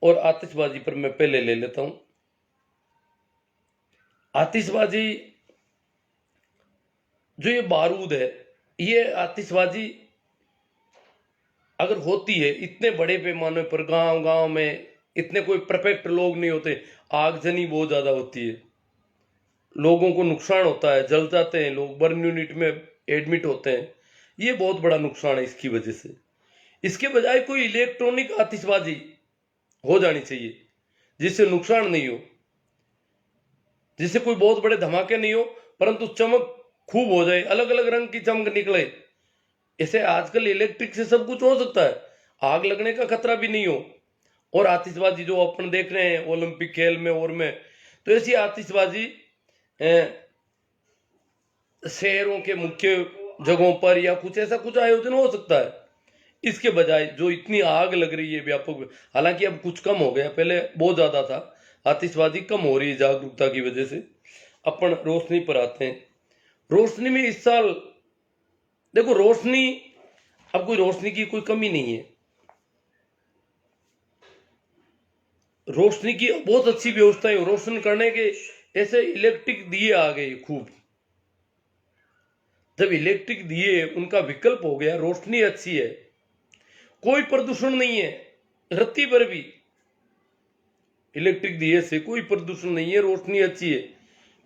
और आतिशबाजी पर मैं पहले ले लेता हूं। आतिशबाजी जो ये बारूद है, ये आतिशबाजी अगर होती है इतने बड़े पैमाने पर, गांव गांव में इतने कोई परफेक्ट लोग नहीं होते, आगजनी बहुत ज्यादा होती है, लोगों को नुकसान होता है, जल जाते हैं लोग, बर्न यूनिट में एडमिट होते हैं। ये बहुत बड़ा नुकसान है इसकी वजह से। इसके बजाय कोई इलेक्ट्रॉनिक आतिशबाजी हो जानी चाहिए जिससे नुकसान नहीं हो, जिससे कोई बहुत बड़े धमाके नहीं हो, परंतु चमक खूब हो जाए, अलग अलग रंग की चमक निकले। ऐसे आजकल इलेक्ट्रिक से सब कुछ हो सकता है, आग लगने का खतरा भी नहीं हो। और आतिशबाजी जो अपन देख रहे हैं ओलंपिक खेल में और में, तो ऐसी आतिशबाजी शहरों के मुख्य जगहों पर या कुछ ऐसा कुछ आयोजन हो सकता है। इसके बजाय जो इतनी आग लग रही है व्यापक, हालांकि अब कुछ कम हो गया, पहले बहुत ज्यादा था, आतिशबाजी कम हो रही है जागरूकता की वजह से। अपन रोशनी पर आते हैं। रोशनी में इस साल देखो, रोशनी, अब कोई रोशनी की कोई कमी नहीं है, रोशनी की बहुत अच्छी व्यवस्था है, रोशन करने के ऐसे इलेक्ट्रिक दिए आ गए खूब। जब इलेक्ट्रिक दिए उनका विकल्प हो गया, रोशनी अच्छी है, कोई प्रदूषण नहीं है, रत्ती भर भी इलेक्ट्रिक दिए से कोई प्रदूषण नहीं है, रोशनी अच्छी है।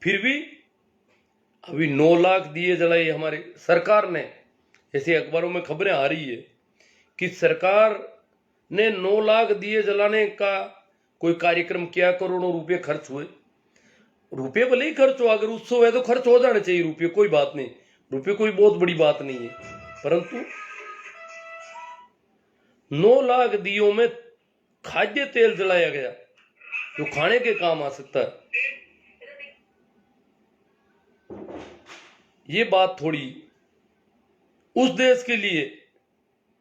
फिर भी अभी 9 लाख दिए जलाए हमारे सरकार ने, ऐसे अखबारों में खबरें आ रही है कि सरकार ने 9 लाख दिए जलाने का कोई कार्यक्रम किया, करोड़ों रुपए खर्च हुए। रुपये भले ही खर्च हो, अगर उत्सव है तो खर्च हो जाने चाहिए रुपये, कोई बात नहीं, रुपये कोई बहुत बड़ी बात नहीं है, परंतु 9 लाख दियों में खाद्य तेल जलाया गया जो खाने के काम आ सकता है। ये बात थोड़ी उस देश के लिए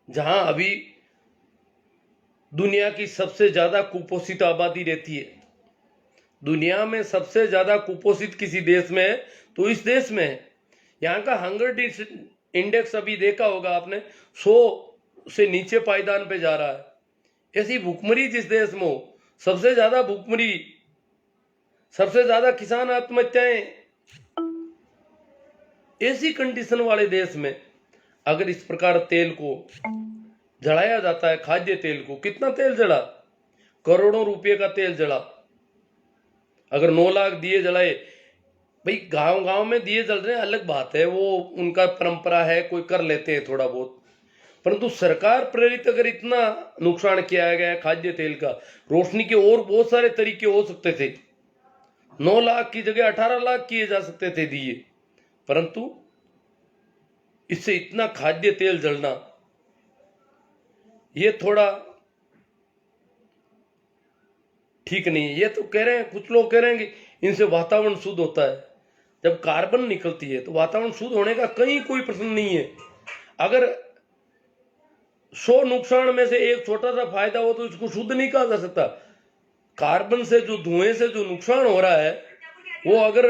जहां अभी दुनिया की सबसे ज्यादा कुपोषित आबादी रहती है, दुनिया में सबसे ज्यादा कुपोषित किसी देश में है तो इस देश में है। यहाँ का हंगर इंडेक्स अभी देखा होगा आपने, 100 से नीचे पायदान पे जा रहा है। ऐसी भूखमरी जिस देश में हो, सबसे ज्यादा भूखमरी, सबसे ज्यादा किसान आत्महत्याएं, ऐसी कंडीशन वाले देश में अगर इस प्रकार तेल को जलाया जाता है, खाद्य तेल को, कितना तेल जला, करोड़ों रुपए का तेल जला। अगर 9 लाख दिए जलाए, भाई गांव गांव में दिए जल रहे हैं अलग बात है, वो उनका परंपरा है, कोई कर लेते हैं थोड़ा बहुत, परंतु सरकार प्रेरित अगर इतना नुकसान किया गया है खाद्य तेल का, रोशनी के और बहुत सारे तरीके हो सकते थे, 9 लाख की जगह 18 लाख किए जा सकते थे दिए, परंतु इससे इतना खाद्य तेल जलना, ये थोड़ा ठीक नहीं है। ये तो कह रहे हैं, कुछ लोग कह रहे हैं कि इनसे वातावरण शुद्ध होता है। जब कार्बन निकलती है तो वातावरण शुद्ध होने का कहीं कोई प्रश्न नहीं है। अगर 100 नुकसान में से एक छोटा सा फायदा हो तो इसको शुद्ध नहीं कहा जा सकता। कार्बन से जो धुएं से जो नुकसान हो रहा है, वो अगर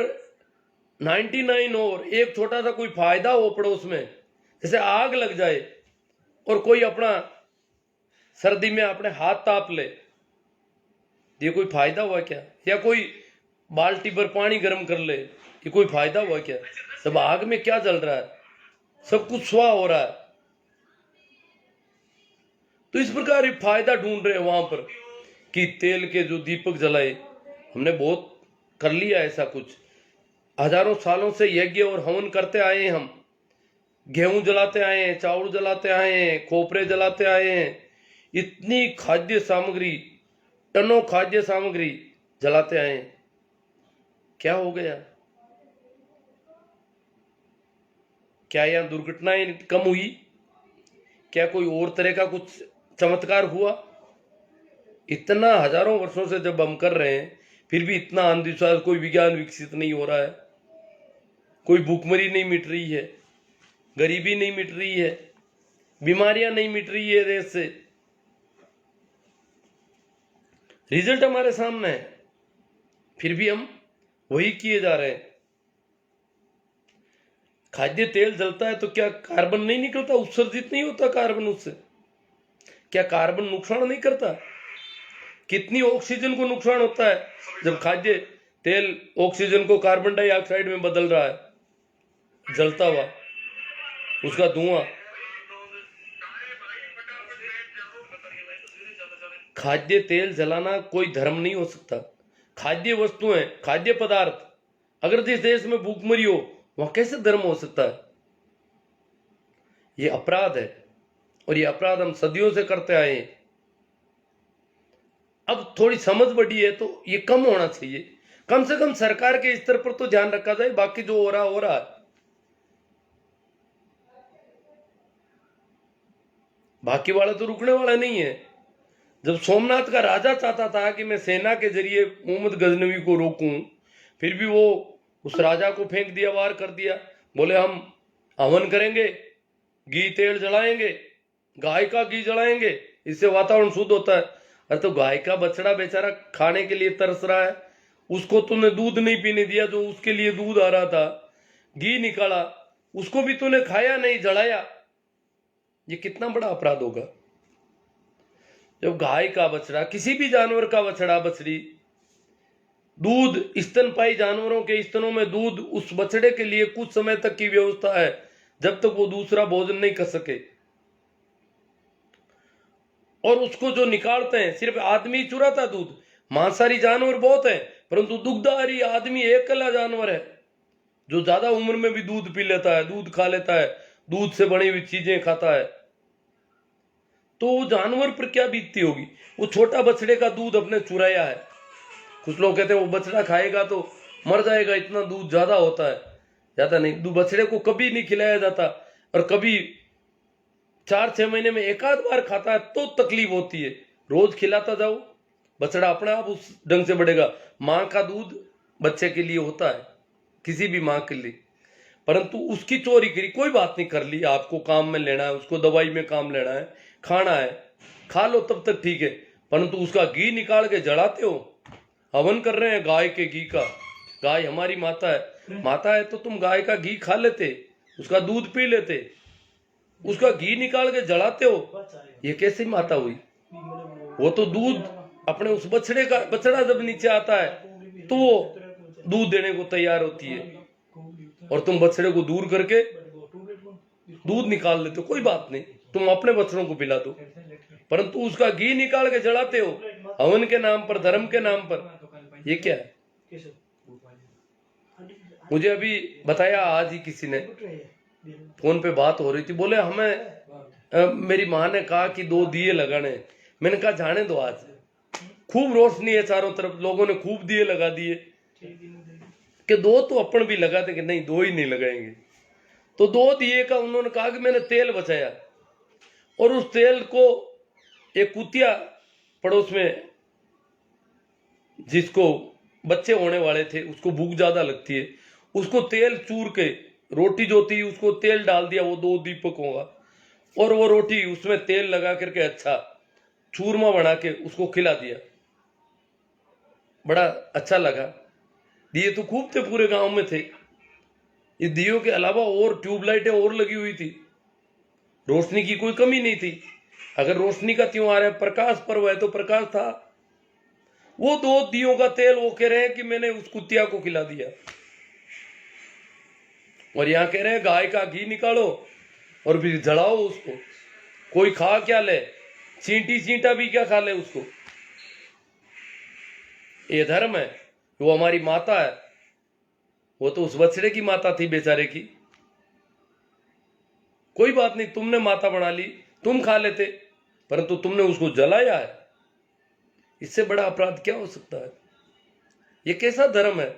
99 और एक छोटा सा कोई फायदा हो पड़ोस में, जैसे आग लग जाए और कोई अपना सर्दी में अपने हाथ ताप ले, ये कोई फायदा हुआ क्या? या कोई बाल्टी पर पानी गर्म कर ले, ये कोई फायदा हुआ क्या? सब आग में क्या जल रहा है, सब कुछ स्वाह हो रहा है। तो इस प्रकार फायदा ढूंढ रहे हैं वहां पर कि तेल के जो दीपक जलाए, हमने बहुत कर लिया ऐसा कुछ, हजारों सालों से यज्ञ और हवन करते आए हैं हम, गेहूं जलाते आए हैं, चावल जलाते आए हैं, खोपरे जलाते आए हैं, इतनी खाद्य सामग्री, टनों खाद्य सामग्री जलाते आए हैं। क्या हो गया? क्या यहां दुर्घटनाएं कम हुई? क्या कोई और तरह का कुछ चमत्कार हुआ? इतना हजारों वर्षों से जब हम कर रहे हैं, फिर भी इतना अंधविश्वास, कोई विज्ञान विकसित नहीं हो रहा है, कोई भूखमरी नहीं मिट रही है, गरीबी नहीं मिट रही है, बीमारियां नहीं मिट रही है देश से। रिजल्ट हमारे सामने है, फिर भी हम वही किए जा रहे हैं। खाद्य तेल जलता है तो क्या कार्बन नहीं निकलता, उत्सर्जित नहीं होता कार्बन उससे? क्या कार्बन नुकसान नहीं करता? कितनी ऑक्सीजन को नुकसान होता है जब खाद्य तेल ऑक्सीजन को कार्बन डाइऑक्साइड में बदल रहा है जलता हुआ, उसका धुआं। खाद्य तेल जलाना कोई धर्म नहीं हो सकता। खाद्य वस्तुएं, खाद्य पदार्थ, अगर जिस देश में भूखमरी हो वहां कैसे धर्म हो सकता है? ये अपराध है और ये अपराध हम सदियों से करते आए हैं। अब थोड़ी समझ बढ़ी है तो ये कम होना चाहिए। कम से कम सरकार के स्तर पर तो ध्यान रखा जाए, बाकी जो हो रहा है। बाकी वाला तो रुकने वाला नहीं है। जब सोमनाथ का राजा चाहता था कि मैं सेना के जरिए मोहम्मद गजनवी को रोकूं, फिर भी वो उस राजा को फेंक दिया, वार कर दिया। बोले हम हवन करेंगे, घी तेल जलाएंगे, गाय का घी जलाएंगे, इससे वातावरण शुद्ध होता है। अरे तो गाय का बछड़ा बेचारा खाने के लिए तरस रहा है, उसको तूने दूध नहीं पीने दिया जो उसके लिए दूध आ रहा था, घी निकाला, उसको भी तूने खाया नहीं, जलाया। ये कितना बड़ा अपराध होगा? जब गाय का बछड़ा, किसी भी जानवर का बछड़ा बछड़ी, दूध, स्तनपायी जानवरों के स्तनों में दूध, उस बछड़े के लिए कुछ समय तक की व्यवस्था है जब तक वो दूसरा भोजन नहीं कर सके। और उसको जो निकालते हैं, सिर्फ आदमी चुराता दूध। मांसाहारी जानवर बहुत है, परंतु दुग्धाहारी आदमी एकला जानवर है जो ज्यादा उम्र में भी दूध पी लेता है, दूध खा लेता है, दूध से बनी हुई चीजें खाता है। तो वो जानवर पर क्या बीतती होगी? वो छोटा बछड़े का दूध अपने चुराया है। कुछ लोग कहते हैं वो बछड़ा खाएगा तो मर जाएगा, इतना दूध ज्यादा होता है। ज्यादा नहीं, बछड़े को कभी नहीं खिलाया जाता, और कभी 4-6 महीने में एक आध बार खाता है तो तकलीफ होती है। रोज खिलाता जाओ, बछड़ा अपने आप उस ढंग से बढ़ेगा। माँ का दूध बच्चे के लिए होता है, किसी भी माँ के लिए, परंतु उसकी चोरी करी, कोई बात नहीं, कर ली, आपको काम में लेना है, उसको दवाई में काम लेना है, खाना है, खा लो, तब तक ठीक है। परंतु उसका घी निकाल के जलाते हो, हवन कर रहे हैं गाय के घी का। गाय हमारी माता है, माता है तो तुम गाय का घी खा लेते, उसका दूध पी लेते, उसका घी निकाल के जलाते हो, ये कैसी माता हुई? वो तो दूध अपने उस बछड़े का, बछड़ा जब नीचे आता है तो वो दूध देने को तैयार होती है, और तुम बछड़े को दूर करके दूध निकाल लेते हो। कोई बात नहीं, तुम अपने बछड़ों को पिला दो, परंतु उसका घी निकाल के जलाते हो हवन के नाम पर, धर्म के नाम पर। ये क्या है? मुझे अभी बताया आज ही किसी ने, फोन पे बात हो रही थी, बोले हमें मेरी माँ ने कहा कि 2 दिए लगाने। मैंने कहा जाने दो, आज खूब रोशनी है चारों तरफ, लोगों ने खूब दिए लगा दिए, कि 2 तो अपन भी लगाते, कि नहीं 2 ही नहीं लगाएंगे। तो 2 दिए का उन्होंने कहा कि मैंने तेल बचाया, और उस तेल को एक कुतिया पड़ोस में, जिसको बच्चे होने वाले थे, उसको भूख ज्यादा लगती है, उसको तेल चूर के, रोटी जो थी उसको तेल डाल दिया, वो 2 दीपक होगा, और वो रोटी उसमें तेल लगा करके अच्छा चूरमा बना के उसको खिला दिया। बड़ा अच्छा लगा। दिए तो खूब थे, पूरे गांव में थे। इस दियों के अलावा और ट्यूबलाइटें और लगी हुई थी, रोशनी की कोई कमी नहीं थी। अगर रोशनी का त्योहार है, प्रकाश पर्व है, तो प्रकाश था। वो 2 दियों का तेल वो कह रहे हैं कि मैंने उस कुतिया को खिला दिया, और यहां कह रहे हैं गाय का घी निकालो और फिर जलाओ उसको। कोई खा क्या ले? चींटी चींटा भी क्या खा ले उसको? ये धर्म है? वो हमारी माता है, वो तो उस बछड़े की माता थी बेचारे की। कोई बात नहीं, तुमने माता बना ली, तुम खा लेते, परंतु तुमने उसको जलाया है। इससे बड़ा अपराध क्या हो सकता है? ये कैसा धर्म है?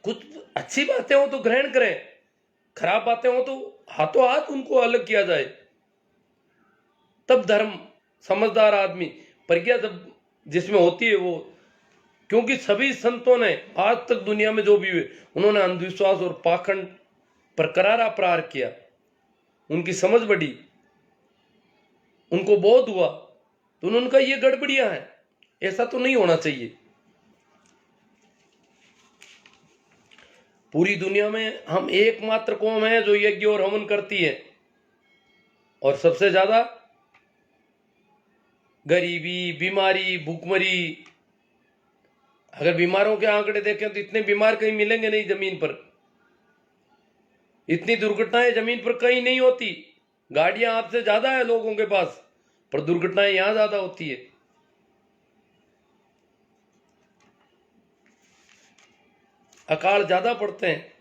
कुछ अच्छी बातें हो तो ग्रहण करें, खराब बातें हो तो हाथों हाथ उनको अलग किया जाए, तब धर्म। समझदार आदमी, प्रज्ञा जब जिसमें होती है वो, क्योंकि सभी संतों ने आज तक दुनिया में जो भी हुए, उन्होंने अंधविश्वास और पाखंड पर करारा प्रहार किया। उनकी समझ बढ़ी, उनको बोध हुआ, तो उन्होंने कहा ये गड़बड़ियां हैं, ऐसा तो नहीं होना चाहिए। पूरी दुनिया में हम एकमात्र कौम है जो यज्ञ और हवन करती है, और सबसे ज्यादा गरीबी, बीमारी, भूखमरी। अगर बीमारों के आंकड़े देखें तो इतने बीमार कहीं मिलेंगे नहीं जमीन पर। इतनी दुर्घटनाएं जमीन पर कहीं नहीं होती। गाड़ियां आपसे ज्यादा है लोगों के पास, पर दुर्घटनाएं यहां ज्यादा होती है। अकाल ज्यादा पड़ते हैं।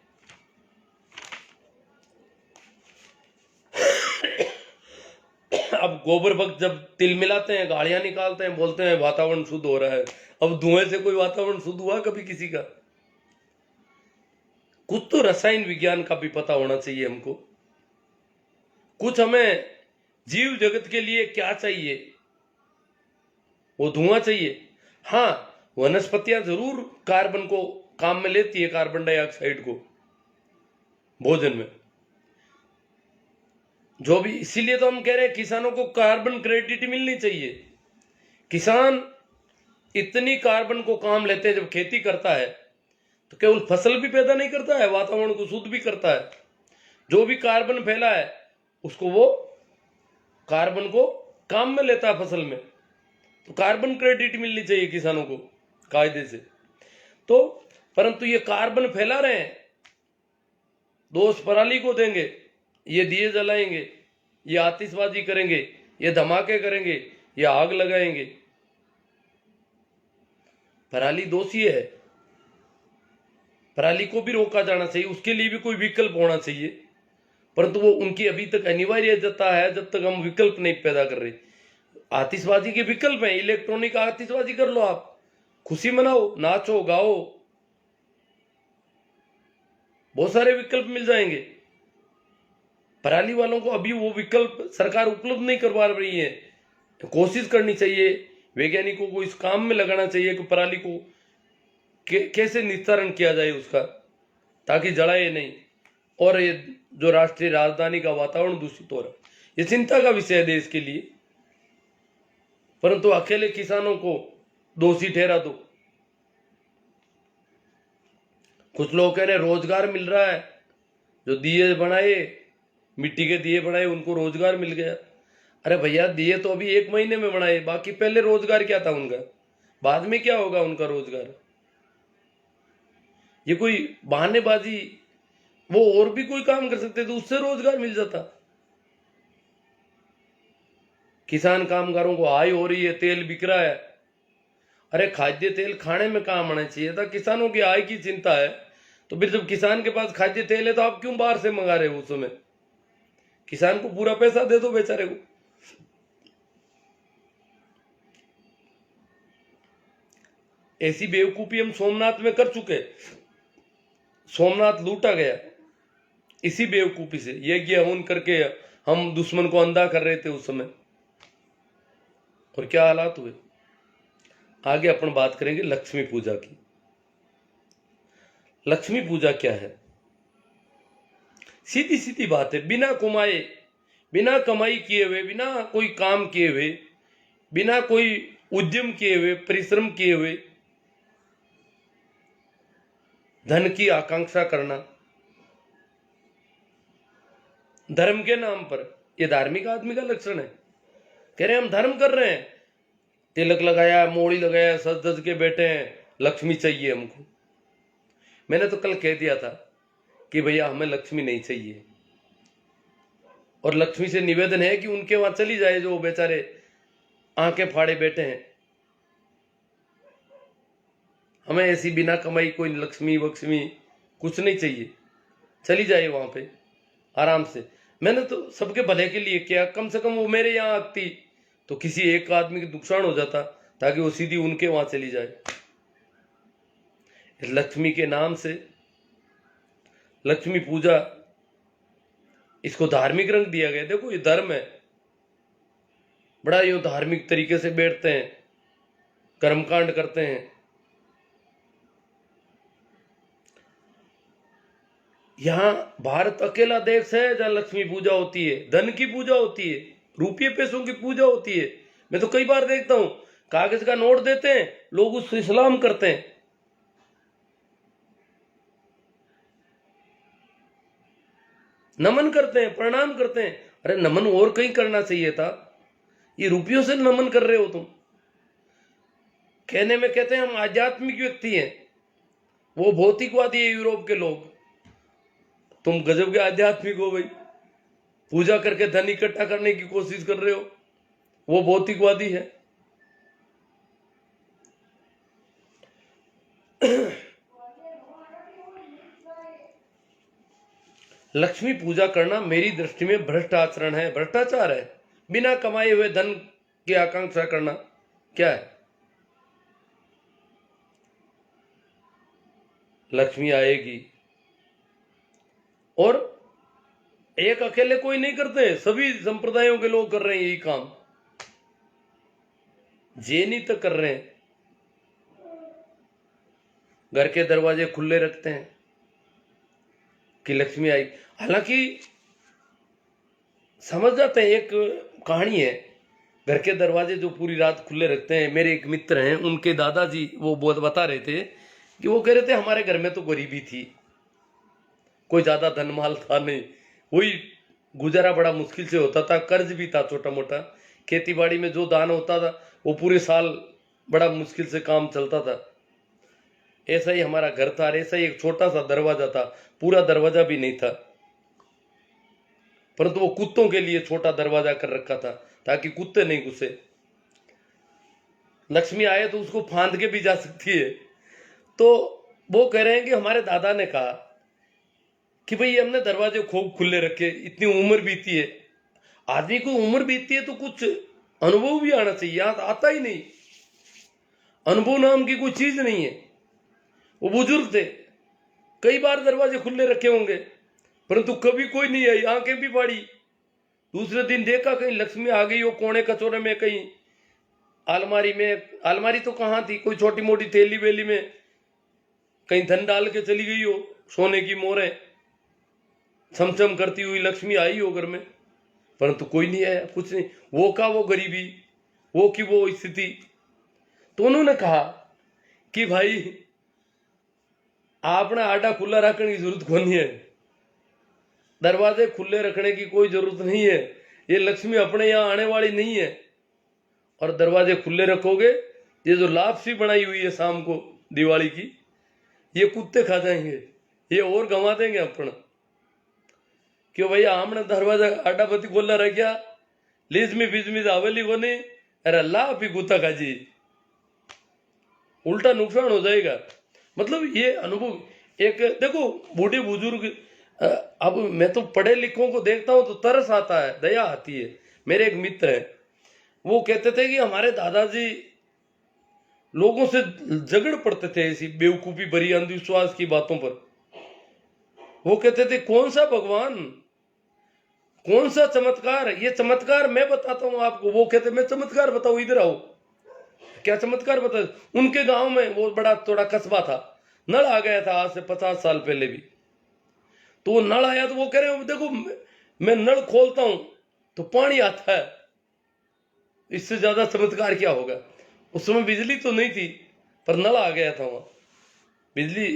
अब गोबर वक्त जब तिल मिलाते हैं, गाड़ियां निकालते हैं, बोलते हैं वातावरण शुद्ध हो रहा है। अब धुएं से कोई वातावरण शुद्ध हुआ कभी किसी का? कुछ तो रसायन विज्ञान का भी पता होना चाहिए हमको। कुछ हमें जीव जगत के लिए क्या चाहिए, वो धुआं चाहिए। हाँ, वनस्पतियां जरूर कार्बन को काम में लेती है, कार्बन डाइऑक्साइड को भोजन में, जो भी। इसीलिए तो हम कह रहे हैं किसानों को कार्बन क्रेडिट मिलनी चाहिए। किसान इतनी कार्बन को काम लेते हैं, जब खेती करता है तो केवल फसल भी पैदा नहीं करता है, वातावरण को शुद्ध भी करता है। जो भी कार्बन फैला है उसको वो कार्बन को काम में लेता है फसल में। तो कार्बन क्रेडिट मिलनी चाहिए किसानों को कायदे से। तो परंतु ये कार्बन फैला रहे हैं, दोष पराली को देंगे, ये दिए जलाएंगे, ये आतिशबाजी करेंगे, ये धमाके करेंगे, ये आग लगाएंगे। पराली दोषी है, पराली को भी रोका जाना चाहिए, उसके लिए भी कोई विकल्प होना चाहिए। परंतु वो उनकी अभी तक अनिवार्यता है जब तक हम विकल्प नहीं पैदा कर रहे। आतिशबाजी के विकल्प हैं, इलेक्ट्रॉनिक आतिशबाजी कर लो, आप खुशी मनाओ, नाचो गाओ, बहुत सारे विकल्प मिल जाएंगे। पराली वालों को अभी वो विकल्प सरकार उपलब्ध नहीं करवा रही है। कोशिश करनी चाहिए, वैज्ञानिकों को इस काम में लगाना चाहिए कि पराली को कैसे निस्तारण किया जाए उसका, ताकि जलाए नहीं। और ये जो राष्ट्रीय राजधानी का वातावरण दूषित हो रहा है, ये चिंता का विषय है देश के लिए। परंतु अकेले किसानों को दोषी ठहरा दो। कुछ लोग कह रहे रोजगार मिल रहा है, जो दिए बनाए, मिट्टी के दिए बनाए, उनको रोजगार मिल गया। अरे भैया, दिए तो अभी 1 महीने में बनाए, बाकी पहले रोजगार क्या था उनका? बाद में क्या होगा उनका रोजगार? ये कोई बहानेबाजी, वो और भी कोई काम कर सकते तो उससे रोजगार मिल जाता। किसान कामगारों को आय हो रही है, तेल बिक रहा है। अरे खाद्य तेल खाने में काम आना चाहिए था, किसानों की आय की चिंता है। तो फिर जब किसान के पास खाद्य तेल है तो आप क्यों बाहर से मंगा रहे हो? उस समय किसान को पूरा पैसा दे दो बेचारे को। ऐसी बेवकूफी हम सोमनाथ में कर चुके। सोमनाथ लूटा गया इसी बेवकूफी से। यज्ञ हवन करके हम दुश्मन को अंधा कर रहे थे उस समय, और क्या हालात हुए। आगे अपन बात करेंगे लक्ष्मी पूजा की। लक्ष्मी पूजा क्या है? सीधी सीधी बात है, बिना कमाए, बिना कमाई किए हुए, बिना कोई काम किए हुए, बिना कोई उद्यम किए हुए, परिश्रम किए हुए धन की आकांक्षा करना धर्म के नाम पर, यह धार्मिक आदमी का लक्षण है। कह रहे हैं हम धर्म कर रहे हैं, तिलक लगाया, मोड़ी लगाया, सज धज के बैठे हैं, लक्ष्मी चाहिए हमको। मैंने तो कल कह दिया था कि भैया हमें लक्ष्मी नहीं चाहिए, और लक्ष्मी से निवेदन है कि उनके वहां चली जाए जो बेचारे आंखें फाड़े बैठे हैं। हमें ऐसी बिना कमाई कोई लक्ष्मी वक्ष्मी कुछ नहीं चाहिए, चली जाए वहां पे आराम से। मैंने तो सबके भले के लिए किया, कम से कम वो मेरे यहाँ आती तो किसी एक आदमी का नुकसान हो जाता, ताकि वो सीधी उनके वहां चली जाए। लक्ष्मी के नाम से लक्ष्मी पूजा, इसको धार्मिक रंग दिया गया। देखो ये धर्म है, बड़ा ये धार्मिक तरीके से बैठते हैं, कर्मकांड करते हैं। यहां भारत अकेला देश है जहां लक्ष्मी पूजा होती है, धन की पूजा होती है, रुपये पैसों की पूजा होती है। मैं तो कई बार देखता हूं, कागज का नोट देते हैं, लोग उससे सलाम करते हैं। नमन करते हैं, प्रणाम करते हैं। अरे नमन और कहीं करना चाहिए था, ये रुपयों से नमन कर रहे हो तुम। कहने में कहते हैं हम आध्यात्मिक व्यक्ति हैं, वो भौतिकवादी है यूरोप के लोग। तुम गजब के आध्यात्मिक हो भाई, पूजा करके धन इकट्ठा करने की कोशिश कर रहे हो, वो भौतिकवादी है। लक्ष्मी पूजा करना मेरी दृष्टि में भ्रष्ट आचरण है, भ्रष्टाचार है। बिना कमाए हुए धन की आकांक्षा करना क्या है? लक्ष्मी आएगी और एक अकेले कोई नहीं करते, सभी संप्रदायों के लोग कर रहे हैं यही काम। जैनी तक कर रहे हैं, घर के दरवाजे खुले रखते हैं कि लक्ष्मी आई। हालांकि समझ जाते हैं, एक कहानी है, घर के दरवाजे जो पूरी रात खुले रखते हैं। मेरे एक मित्र हैं, उनके दादाजी वो बहुत बता रहे थे कि वो कह रहे थे हमारे घर में तो गरीबी थी, कोई ज्यादा धन माल था नहीं, वही गुजारा बड़ा मुश्किल से होता था, कर्ज भी था छोटा मोटा, खेती बाड़ी में जो दान होता था वो पूरे साल बड़ा मुश्किल से काम चलता था। ऐसा ही हमारा घर था, ऐसा ही एक छोटा सा दरवाजा था, पूरा दरवाजा भी नहीं था, परंतु वो कुत्तों के लिए छोटा दरवाजा कर रखा था ताकि कुत्ते नहीं घुसे। लक्ष्मी आए तो उसको फांद के भी जा सकती है। तो वो कह रहे हैं कि हमारे दादा ने कहा कि भाई हमने दरवाजे खूब खुले रखे, इतनी उम्र बीती है। आदमी को उम्र बीतती है तो कुछ अनुभव भी आना चाहिए, आता ही नहीं। अनुभव नाम की कोई चीज नहीं है। वो बुजुर्ग थे, कई बार दरवाजे खुले रखे होंगे, परंतु कभी कोई नहीं आई, आंखें भी फाड़ी। दूसरे दिन देखा कहीं लक्ष्मी आ गई हो कोने कचोरे में, कहीं अलमारी में, अलमारी तो कहाँ थी, कोई छोटी मोटी थैली वेली में कहीं धन डाल के चली गई हो, सोने की मोहरें छमछम करती हुई लक्ष्मी आई हो घर में, परंतु कोई नहीं आया, कुछ नहीं। वो का वो गरीबी, वो की वो स्थिति। तो उन्होंने कहा कि भाई आपने आटा खुला रखने की जरूरत कोई नहीं है, दरवाजे खुले रखने की कोई जरूरत नहीं है, ये लक्ष्मी अपने यहां आने वाली नहीं है। और दरवाजे खुले रखोगे, ये जो लापसी बनाई हुई है शाम को दिवाली की, ये कुत्ते खा जाएंगे, ये और गंवा देंगे अपन। क्यों भैया हमने दरवाजा आटा पति खोला रह गया, लिजमी बिजमी आवेली को नहीं, अरे अल्लाह भी कुत्ता खाजी, उल्टा नुकसान हो जाएगा। मतलब ये अनुभव एक देखो, बूढ़े बुजुर्ग, अब मैं तो पढ़े लिखों को देखता हूं तो तरस आता है, दया आती है। मेरे एक मित्र हैं, वो कहते थे कि हमारे दादाजी लोगों से झगड़ पड़ते थे ऐसी बेवकूफी भरी अंधविश्वास की बातों पर। वो कहते थे कौन सा भगवान, कौन सा चमत्कार, ये चमत्कार मैं बताता हूं आपको। वो कहते मैं चमत्कार बताओ, इधर आओ, क्या चमत्कार बता। उनके गांव में वो बड़ा थोड़ा कस्बा था, नल आ गया था आज से 50 साल पहले भी। तो वो नल आया तो वो कह रहे देखो मैं नल खोलता हूं तो पानी आता है, इससे ज्यादा चमत्कार क्या होगा। उस समय बिजली तो नहीं थी पर नल आ गया था वहां बिजली।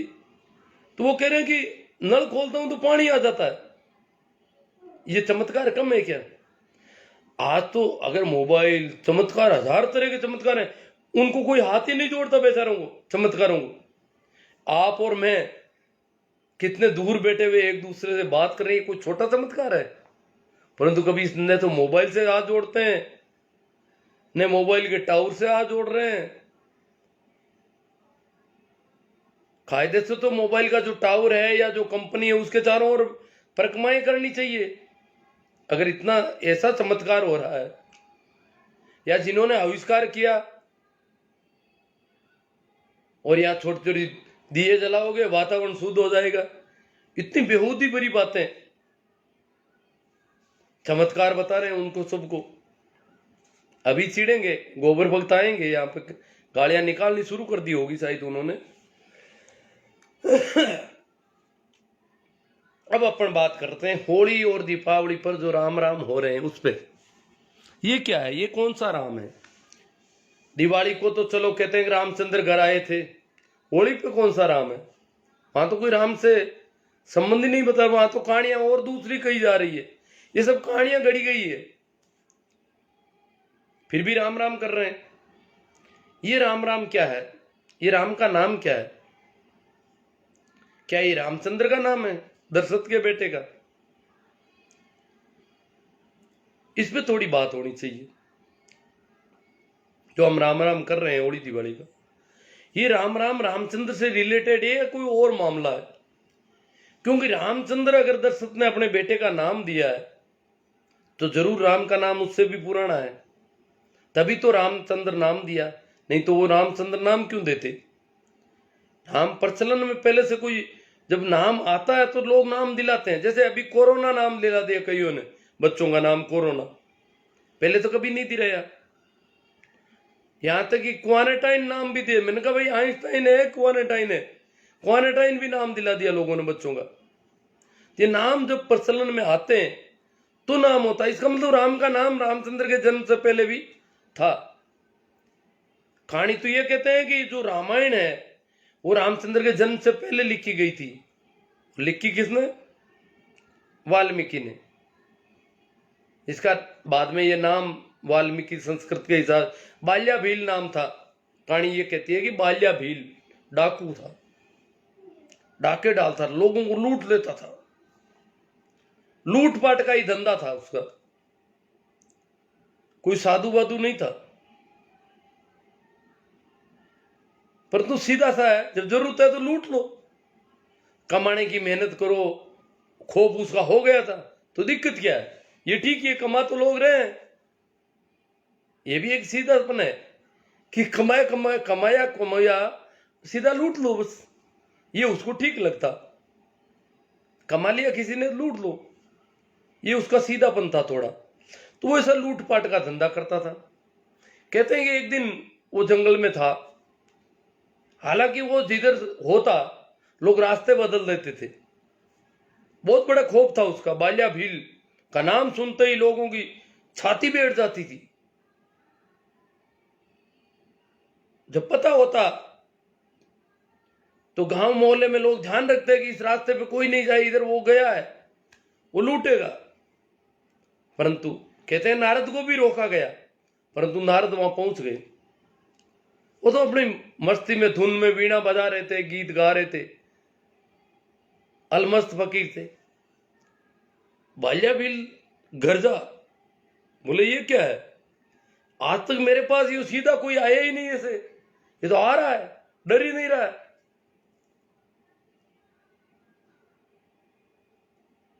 तो वो कह रहे हैं कि नल खोलता हूं तो पानी आ जाता है, ये चमत्कार कम है क्या? आज तो अगर मोबाइल, चमत्कार हजार तरह के चमत्कार हैं, उनको कोई हाथ ही नहीं जोड़ता बेचारों को, चमत्कारों को। आप और मैं कितने दूर बैठे हुए एक दूसरे से बात कर रहे हैं, कोई छोटा चमत्कार है? परंतु कभी न तो मोबाइल से हाथ जोड़ते हैं, न मोबाइल के टावर से हाथ जोड़ रहे हैं। कायदे से तो मोबाइल का जो टावर है या जो कंपनी है उसके चारों ओर परिक्रमाएं करनी चाहिए, अगर इतना ऐसा चमत्कार हो रहा है। या जिन्होंने आविष्कार किया, और यहां छोटी छोटी दिए जलाओगे वातावरण शुद्ध हो जाएगा, इतनी बेहूदी भरी बातें, चमत्कार बता रहे हैं उनको सबको। अभी चिड़ेंगे, गोबर भक्त आएंगे, यहाँ पे गाड़ियां निकालनी शुरू कर दी होगी शायद उन्होंने। अब अपन बात करते हैं होली और दीपावली पर जो राम राम हो रहे हैं उस पे। ये क्या है, ये कौन सा राम है? दिवाली को तो चलो कहते हैं कि रामचंद्र घर आए थे, होली पे कौन सा राम है? वहां तो कोई राम से संबंध ही नहीं बता, वहां तो कहानियां और दूसरी कही जा रही है। ये सब कहानियां गढ़ी गई है। फिर भी राम राम कर रहे हैं। ये राम राम क्या है? ये राम का नाम क्या है? क्या ये रामचंद्र का नाम है, दशरथ के बेटे का? इस पे थोड़ी बात होनी चाहिए। जो हम राम राम कर रहे हैं होली दिवाली का, ये राम राम रामचंद्र से रिलेटेड है या कोई और मामला है? क्योंकि रामचंद्र अगर दशरथ ने अपने बेटे का नाम दिया है तो जरूर राम का नाम उससे भी पुराना है, तभी तो रामचंद्र नाम दिया। नहीं तो वो रामचंद्र नाम क्यों देते? नाम प्रचलन में पहले से कोई जब नाम आता है तो लोग नाम दिलाते हैं। जैसे अभी कोरोना नाम दिला दिया कईयों ने, बच्चों का नाम कोरोना, पहले तो कभी नहीं दिलाया। यहां तक कि क्वारंटाइन नाम भी दिए। मैंने कहा भाई आइंस्टाइन है, क्वारंटाइन है, क्वारंटाइन भी नाम दिला दिया लोगों ने बच्चों का। ये नाम जब प्रचलन में आते हैं तो नाम होता है। इसका मतलब राम का नाम रामचंद्र के जन्म से पहले भी था। कहानी तो ये कहते हैं कि जो रामायण है वो रामचंद्र के जन्म से पहले लिखी गई थी। लिखी किसने? वाल्मीकि ने। इसका बाद में ये नाम वाल्मीकि संस्कृत के हिसाब बाल्या भील नाम था। कहानी ये कहती है कि बाल्या भील डाकू था, डाके डालता था, लोगों को लूट लेता था, लूटपाट का ही धंधा था उसका, कोई साधु वाधु नहीं था। परंतु सीधा सा है, जब जरूरत है तो लूट लो, कमाने की मेहनत करो। खोप उसका हो गया था तो दिक्कत क्या है? ये ठीक है, कमा तो लोग रहे हैं। ये भी एक सीधापन है कि कमाया सीधा लूट लो बस। ये उसको ठीक लगता, कमा लिया किसी ने लूट लो, ये उसका सीधापन था थोड़ा। तो वो ऐसा लूटपाट का धंधा करता था। कहते हैं कि एक दिन वो जंगल में था, हालांकि वो जिधर होता लोग रास्ते बदल देते थे। बहुत बड़ा खौफ था उसका। बाल्या भील का नाम सुनते ही लोगों की छाती बैठ जाती थी। जब पता होता तो गांव मोहल्ले में लोग ध्यान रखते हैं कि इस रास्ते पे कोई नहीं जाए, इधर वो गया है, वो लूटेगा। परंतु कहते हैं नारद को भी रोका गया, परंतु नारद वहां पहुंच गए। वो तो अपनी मस्ती में धुन में वीणा बजा रहे थे, गीत गा रहे थे, अलमस्त फकीर थे। बाल्या भील गर्जा, बोले ये क्या है? आज तक मेरे पास ये सीधा कोई आया ही नहीं ऐसे, ये तो आ रहा है, डर ही नहीं रहा है।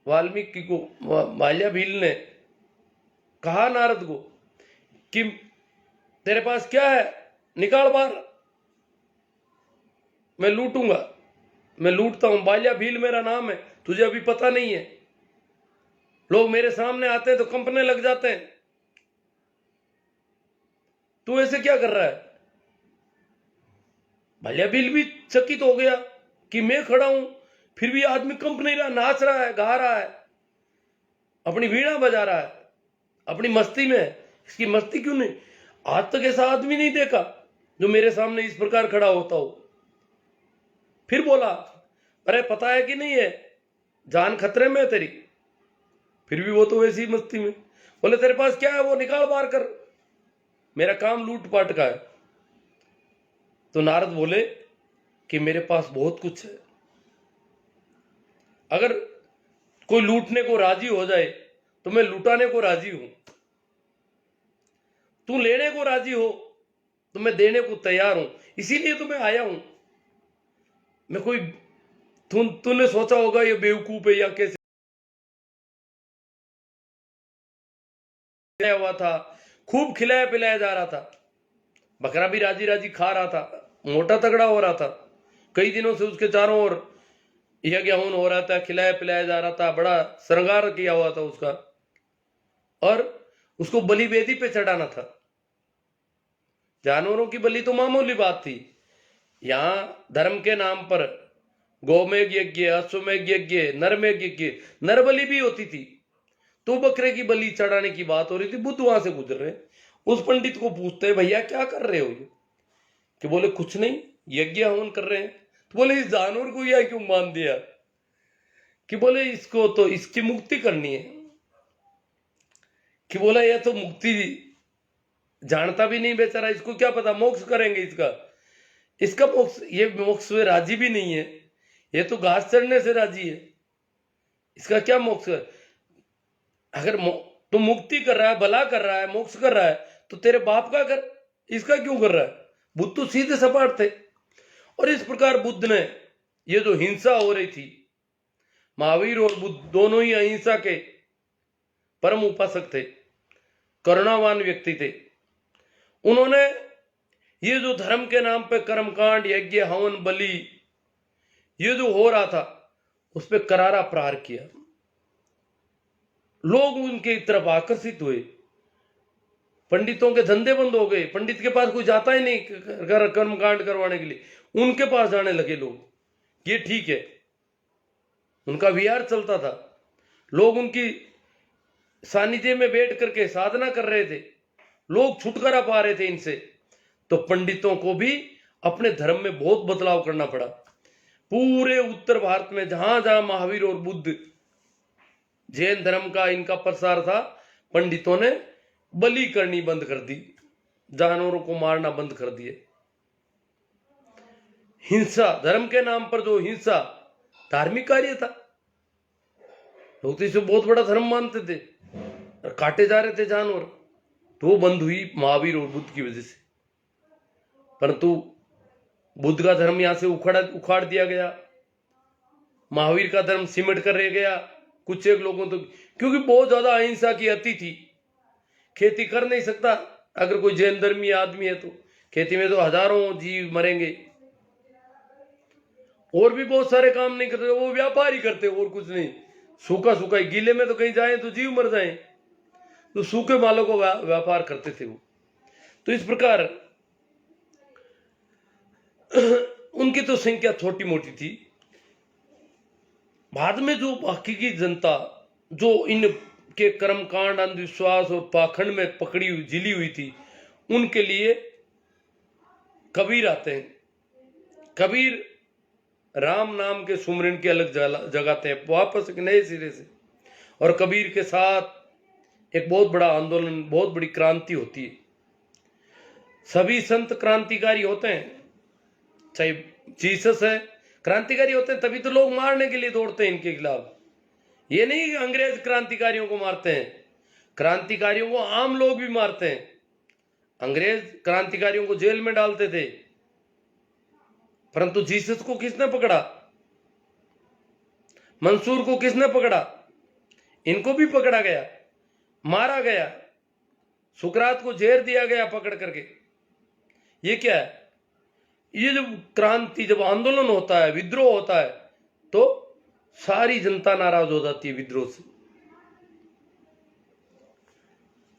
वाल्मीकि को बाल्या भील ने कहा नारद को कि तेरे पास क्या है, निकाल बाहर, मैं लूटूंगा, मैं लूटता हूं। बाल्या भील मेरा नाम है, तुझे अभी पता नहीं है। लोग मेरे सामने आते हैं तो कंपने लग जाते हैं, तू ऐसे क्या कर रहा है? बाल्या भील भी चकित हो गया कि मैं खड़ा हूं फिर भी आदमी कंप नहीं रहा, नाच रहा है, गा रहा है, अपनी वीणा बजा रहा है, अपनी मस्ती में। इसकी मस्ती क्यों नहीं? आज तक ऐसा आदमी नहीं देखा जो मेरे सामने इस प्रकार खड़ा होता हो। फिर बोला, अरे पता है कि नहीं है, जान खतरे में है तेरी। फिर भी वो तो वैसी मस्ती में। बोले तेरे पास क्या है, वो निकाल बाहर कर, मेरा काम लूटपाट का है। तो नारद बोले कि मेरे पास बहुत कुछ है। अगर कोई लूटने को राजी हो जाए तो मैं लुटाने को राजी हूं। तू लेने को राजी हो तो मैं देने को तैयार हूं, इसीलिए तो मैं आया हूं। मैं कोई तूने सोचा होगा ये बेवकूफ है या कैसे हुआ था, खूब खिलाया पिलाया जा रहा था, बकरा भी राजी राजी खा रहा था, मोटा तगड़ा हो रहा था। कई दिनों से उसके चारों ओर यज्ञ हवन हो रहा था, खिलाया पिलाया जा रहा था, बड़ा श्रृंगार किया हुआ था उसका, और उसको बलि वेदी पे चढ़ाना था। जानवरों की बलि तो मामूली बात थी, यहां धर्म के नाम पर गौमेघ यज्ञ, अश्वमेघ यज्ञ, नरमेघ यज्ञ, नर बलि भी होती थी। तो बकरे की बलि चढ़ाने की बात हो रही थी। बुद्ध वहां से गुजर रहे, उस पंडित को पूछते भैया क्या कर रहे हो ये? कि बोले कुछ नहीं, यज्ञ हवन कर रहे हैं। तो बोले इस जानवर को यह क्यों मान दिया? कि बोले इसको तो इसकी मुक्ति करनी है। कि बोला यह तो मुक्ति जानता भी नहीं बेचारा, इसको क्या पता मोक्ष करेंगे इसका मोक्ष, ये मोक्ष से राजी भी नहीं है, ये तो घास चढ़ने से राजी है। इसका क्या मोक्ष है? अगर तो मुक्ति कर रहा है, भला कर रहा है, मोक्ष कर रहा है, तो तेरे बाप का कर, इसका क्यों कर रहा है? बुद्ध तो सीधे सपाट थे। और इस प्रकार बुद्ध ने ये जो हिंसा हो रही थी, महावीर और बुद्ध दोनों ही अहिंसा के परम उपासक थे, करुणावान व्यक्ति थे। उन्होंने ये जो धर्म के नाम पे कर्मकांड, यज्ञ, हवन, बलि ये जो हो रहा था उस पर करारा प्रहार किया। लोग उनके तरफ आकर्षित हुए, पंडितों के धंधे बंद हो गए, पंडित के पास कोई जाता ही नहीं कर्मकांड करवाने के लिए, उनके पास जाने लगे लोग। ये ठीक है, उनका विहार चलता था, लोग उनकी सानिध्य में बैठ करके साधना कर रहे थे, लोग छुटकारा पा रहे थे इनसे। तो पंडितों को भी अपने धर्म में बहुत बदलाव करना पड़ा। पूरे उत्तर भारत में जहां जहां महावीर और बुद्ध, जैन धर्म का इनका प्रसार था, पंडितों ने बलि करनी बंद कर दी, जानवरों को मारना बंद कर दिए। हिंसा, धर्म के नाम पर जो हिंसा धार्मिक कार्य था, लोग तो इसे बहुत बड़ा धर्म मानते थे, काटे जा रहे थे जानवर, तो वो बंद हुई महावीर और बुद्ध की वजह से। परंतु बुद्ध का धर्म यहां से उखाड़ दिया गया, महावीर का धर्म सिमट कर रह गया कुछ एक लोगों तो, क्योंकि बहुत ज्यादा अहिंसा की अति थी। खेती कर नहीं सकता अगर कोई जैन धर्मी आदमी है तो, खेती में तो हजारों जीव मरेंगे। और भी बहुत सारे काम नहीं करते, वो व्यापारी करते और कुछ नहीं, सूखा सूखा गीले में तो कहीं जाए तो जीव मर जाए, तो सूखे मालों को व्यापार करते थे वो। तो इस प्रकार उनकी तो संख्या छोटी मोटी थी। बाद में जो हकीकी जनता जो इनके कर्मकांड, अंधविश्वास और पाखंड में पकड़ी हुई, जिली हुई थी, उनके लिए कबीर आते हैं। कबीर राम नाम के सुमरन की अलग जगाते हैं वापस एक नए सिरे से, और कबीर के साथ एक बहुत बड़ा आंदोलन, बहुत बड़ी क्रांति होती है। सभी संत क्रांतिकारी होते हैं, चाहे जीसस है, क्रांतिकारी होते हैं, तभी तो लोग मारने के लिए दौड़ते हैं इनके खिलाफ। ये नहीं कि अंग्रेज क्रांतिकारियों को मारते हैं, क्रांतिकारियों को आम लोग भी मारते हैं। अंग्रेज क्रांतिकारियों को जेल में डालते थे, परंतु जीसस को किसने पकड़ा? मंसूर को किसने पकड़ा? इनको भी पकड़ा गया, मारा गया, सुकरात को जेर दिया गया पकड़ करके। ये क्या है? ये जब क्रांति, जब आंदोलन होता है, विद्रोह होता है, तो सारी जनता नाराज हो जाती है विद्रोह से।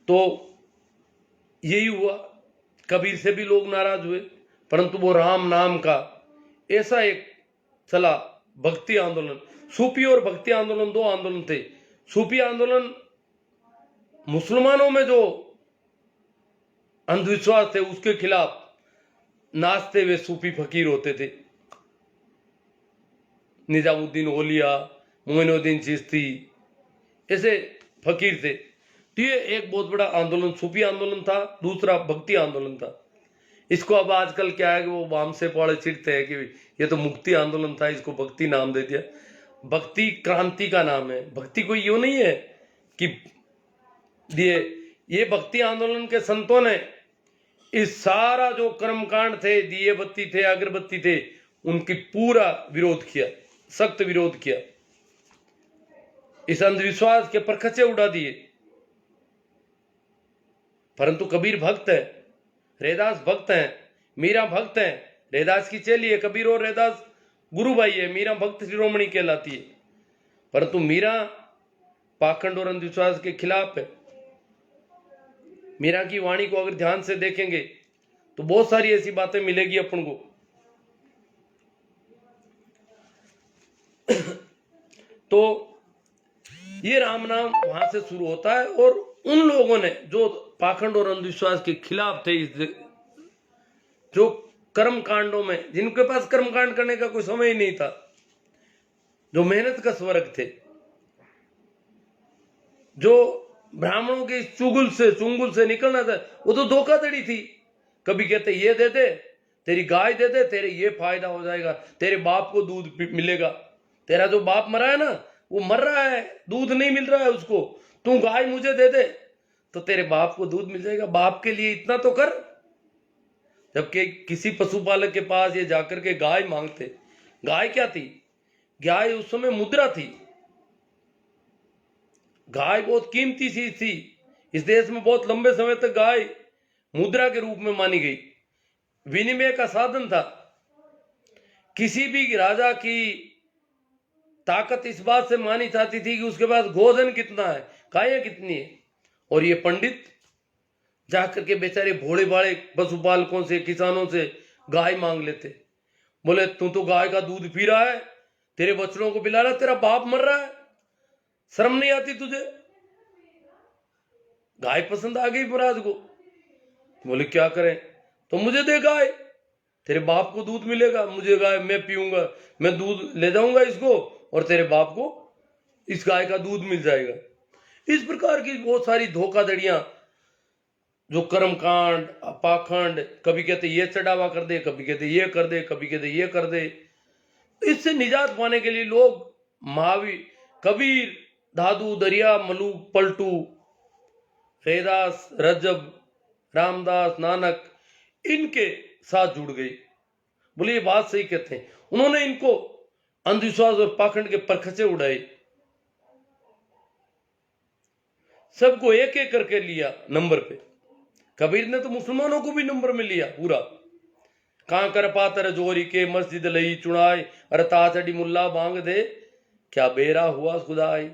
तो यही हुआ, कबीर से भी लोग नाराज हुए, परंतु वो राम नाम का ऐसा एक चला भक्ति आंदोलन। सूफी और भक्ति आंदोलन दो आंदोलन थे। सूफी आंदोलन मुसलमानों में जो अंधविश्वास थे उसके खिलाफ नाचते हुए सूफी फकीर होते थे, निजामुद्दीन औलिया, मोइनुद्दीन चिश्ती, ऐसे फकीर थे। तो ये एक बहुत बड़ा आंदोलन सूफी आंदोलन था। दूसरा भक्ति आंदोलन था। इसको अब आजकल क्या है कि वो वाम से पौड़े चिढ़ते हैं कि ये तो मुक्ति आंदोलन था, इसको भक्ति नाम दे दिया। भक्ति क्रांति का नाम है, भक्ति कोई यूं नहीं है कि ये भक्ति आंदोलन के संतों ने इस सारा जो कर्मकांड थे, दिए बत्ती थे, अगरबत्ती थे, उनकी पूरा विरोध किया, सख्त विरोध किया, इस अंधविश्वास के परखचे उड़ा दिए। परंतु कबीर भक्त है, रैदास भक्त हैं, मीरा भक्त हैं, रैदास की चेली है, कबीर और रैदास गुरु भाई है, मीरा भक्त शिरोमणि कहलाती है। परंतु मीरा पाखंड और अंधविश्वास के खिलाफ है। मीरा की वाणी को अगर ध्यान से देखेंगे तो बहुत सारी ऐसी बातें मिलेगी अपन को। तो ये राम नाम वहां से शुरू होता है, और उन लोगों ने जो पाखंड और अंधविश्वास के खिलाफ थे, जो कर्म कांडों में, जिनके पास कर्म कांड करने का कोई समय ही नहीं था, जो मेहनत का स्वर्ग थे, जो ब्राह्मणों के चुंगुल से निकलना था, वो तो धोखाधड़ी थी। कभी कहते ये दे दे, तेरी गाय दे दे, तेरे ये फायदा हो जाएगा, तेरे बाप को दूध मिलेगा। तेरा जो बाप मरा है ना, वो मर रहा है, दूध नहीं मिल रहा है उसको, तू गाय मुझे दे दे तो तेरे बाप को दूध मिल जाएगा। बाप के लिए इतना तो कर। जबकि किसी पशुपालक के पास ये जाकर के गाय मांगते, गाय क्या थी? गाय उस समय मुद्रा थी। गाय बहुत कीमती चीज थी। इस देश में बहुत लंबे समय तक गाय मुद्रा के रूप में मानी गई, विनिमय का साधन था। किसी भी राजा की ताकत इस बात से मानी जाती थी कि उसके पास गोधन कितना है, गायें कितनी है। और ये पंडित जाकर के बेचारे भोले भाले पशुपालकों से, किसानों से गाय मांग लेते। बोले तू तो गाय का दूध पी रहा है, तेरे बच्चों को पिला रहा है, तेरा बाप मर रहा है, शर्म नहीं आती तुझे? गाय पसंद आ गई महाराज को। बोले क्या करें? तो मुझे दे गाय, तेरे बाप को दूध मिलेगा, मुझे गाय, मैं पीऊंगा, मैं दूध ले जाऊंगा इसको और तेरे बाप को इस गाय का दूध मिल जाएगा। इस प्रकार की बहुत सारी धोखाधड़ियां, जो कर्मकांड, पाखंड, कभी कहते ये चढ़ावा कर दे, कभी कहते ये कर दे, कभी कहते ये कर दे। इससे निजात पाने के लिए लोग महावीर, कबीर, दादू, दरिया, मलूक, पलटू, रैदास, रजब, रामदास, नानक, इनके साथ जुड़ गई। बोले ये बात सही कहते हैं। उन्होंने इनको अंधविश्वास और पाखंड के परखचे उड़ाए, सबको एक एक करके लिया नंबर पे। कबीर ने तो मुसलमानों को भी नंबर में लिया पूरा। कहां कर पातर जोरी के मस्जिद लई चुनाई, अरे ताचड़ी मुल्ला बांग दे, क्या बेरा हुआ खुदाई।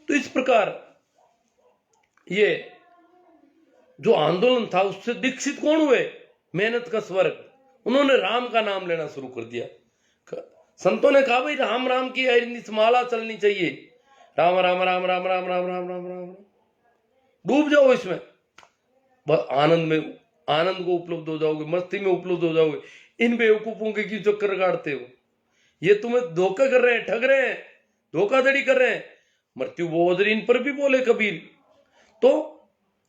तो इस प्रकार ये जो आंदोलन था उससे दीक्षित कौन हुए? मेहनत का स्वर्ग। उन्होंने राम का नाम लेना शुरू कर दिया। संतों ने कहा भाई राम राम की माला चलनी चाहिए, राम राम राम राम राम राम राम राम राम। डूब जाओ इसमें, आनंद में, आनंद को उपलब्ध हो जाओगे, मस्ती में उपलब्ध हो जाओगे। इन बेवकूफों के क्यों चक्कर काटते हो? ये तुम्हें धोखा कर रहे हैं, ठग रहे हैं, धोखाधड़ी कर रहे हैं। मृत्यु बोधरी इन पर भी बोले कबीर, तो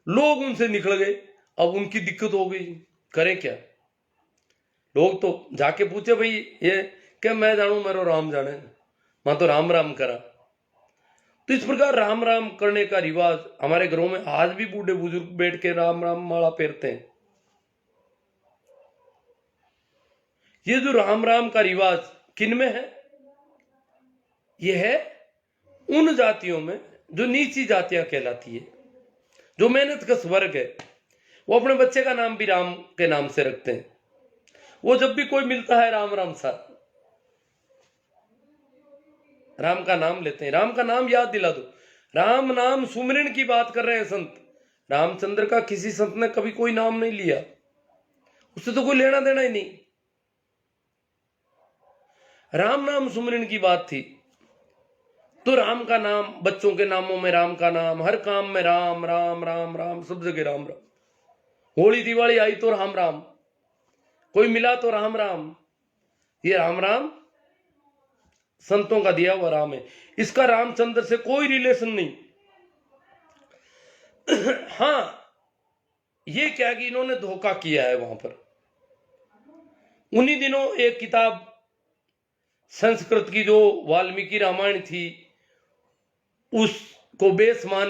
लोग उनसे निकल गए। अब उनकी दिक्कत हो गई, करें क्या? लोग तो जाके पूछे भाई ये क्या, मैं जानू मेरा राम जाने, मैं तो राम राम करा। तो इस प्रकार राम राम करने का रिवाज हमारे घरों में आज भी बूढ़े बुजुर्ग बैठ के राम राम माला फेरते हैं। ये जो राम राम का रिवाज किन में है? यह है उन जातियों में जो नीची जातियां कहलाती है, जो मेहनत का स्वर्ग है। वो अपने बच्चे का नाम भी राम के नाम से रखते हैं। वो जब भी कोई मिलता है राम राम सा, राम का नाम लेते हैं। राम का नाम याद दिला दो। राम नाम सुमिरन की बात कर रहे हैं संत। रामचंद्र का किसी संत ने कभी कोई नाम नहीं लिया, उससे तो कोई लेना देना ही नहीं। राम नाम सुमिरन की बात थी। तो राम का नाम, बच्चों के नामों में राम का नाम, हर काम में राम राम राम राम, सब जगह राम राम। होली दिवाली आई तो राम राम, कोई मिला तो राम राम। ये राम राम संतों का दिया हुआ राम है। इसका रामचंद्र से कोई रिलेशन नहीं। हां, ये क्या कि इन्होंने धोखा किया है वहां पर। उन्हीं दिनों एक किताब संस्कृत की जो वाल्मीकि रामायण थी, उसको बेस मान